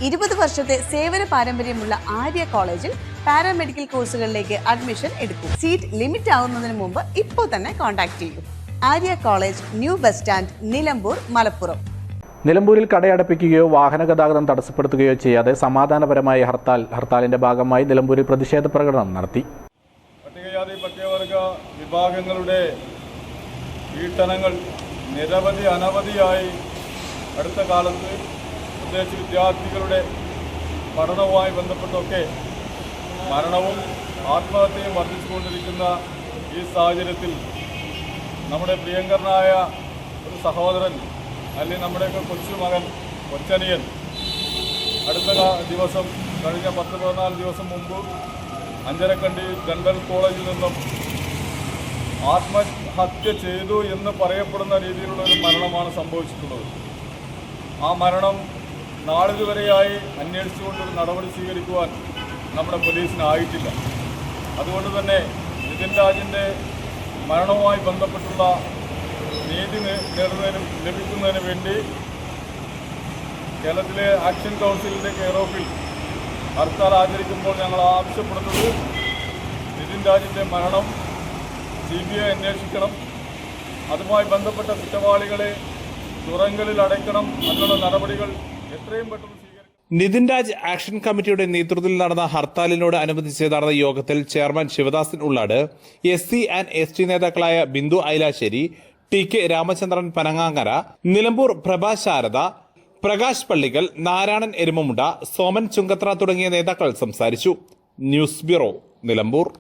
20 വർഷത്തെ സേവന പാരമ്പര്യമുള്ള ആര്യ കോളേജിൽ പാരാമെഡിക്കൽ കോഴ്സുകളിലേക്ക് അഡ്മിഷൻ എടുക്കൂ. സീറ്റ് ലിമിറ്റ് ആവുന്നതിന് മുമ്പ് ഇപ്പോൾ തന്നെ കോൺടാക്ട് ചെയ്യൂ. Arya college, new bus stand, Nilambur, Malappuram. നിലമ്പൂരിൽ കടയടപ്പിക്കുകയോ വാഹന ഗതാഗതം തടസ്സപ്പെടുത്തുകയോ ചെയ്യാതെ സമാധാനപരമായ ഹർത്താലിന്റെ ഭാഗമായി നിലമ്പൂരിൽ പ്രതിഷേധ പ്രകടനം നടത്തി. പട്ടികജാതി പട്ടികവർഗ വിഭാഗങ്ങളുടെ പീഡനങ്ങൾ അനവധിയായി അടുത്ത കാലത്ത് പ്രത്യേകിച്ച് വിദ്യാർത്ഥികളുടെ പഠനവുമായി ബന്ധപ്പെട്ടൊക്കെ മരണവും ആത്മഹത്യയും വർദ്ധിച്ചുകൊണ്ടിരിക്കുന്ന ഈ സാഹചര്യത്തിൽ നമ്മുടെ പ്രിയങ്കരനായ ഒരു സഹോദരൻ, അല്ലെങ്കിൽ നമ്മുടെയൊക്കെ കൊച്ചുമകൻ, കൊച്ചനിയൻ അടുത്ത ദിവസം കഴിഞ്ഞ 10-14 ദിവസം മുമ്പ് അഞ്ചരക്കണ്ടി ഡെന്റൽ കോളേജിൽ നിന്നും ആത്മഹത്യ ചെയ്തു എന്ന് പറയപ്പെടുന്ന രീതിയിലുള്ള ഒരു മരണമാണ് സംഭവിച്ചിട്ടുള്ളത്. ആ മരണം നാളിതുവരെയായി അന്വേഷിച്ചുകൊണ്ടൊരു നടപടി സ്വീകരിക്കുവാൻ നമ്മുടെ പോലീസിനായിട്ടില്ല. അതുകൊണ്ട് തന്നെ നിതിൻ രാജിൻ്റെ മരണവുമായി ബന്ധപ്പെട്ടുള്ള നീതി ലഭിക്കുന്നതിന് വേണ്ടി കേരളത്തിലെ ആക്ഷൻ കൗൺസിലിൻ്റെ കെയറോഫിൽ ഹർത്താൽ ആചരിക്കുമ്പോൾ ഞങ്ങൾ ആവശ്യപ്പെടുന്നത് നിതിൻ രാജിൻ്റെ മരണം CBI അന്വേഷിക്കണം, അതുമായി ബന്ധപ്പെട്ട കുറ്റവാളികളെ തുറങ്കലിൽ അടയ്ക്കണം, അതിനുള്ള നടപടികൾ എത്രയും പെട്ടെന്ന് സ്വീകരിക്കണം. നിതിൻ രാജ് ആക്ഷൻ കമ്മിറ്റിയുടെ നേതൃത്വത്തിൽ നടന്ന ഹർത്താലിനോട് അനുബന്ധിച്ച് നടന്ന യോഗത്തിൽ chairman Sivadasan Ullad, SC and ST നേതാക്കളായ ബിന്ദു ഐലാശ്ശേരി, TK രാമചന്ദ്രൻ പനങ്ങാങ്ങര, നിലമ്പൂർ പ്രഭാ ശാരദ, പ്രകാശ് പള്ളിക്കൽ, നാരായണൻ എരുമമുണ്ട, സോമൻ ചുങ്കത്ര തുടങ്ങിയ നേതാക്കൾ സംസാരിച്ചു. News bureau, Nilambur.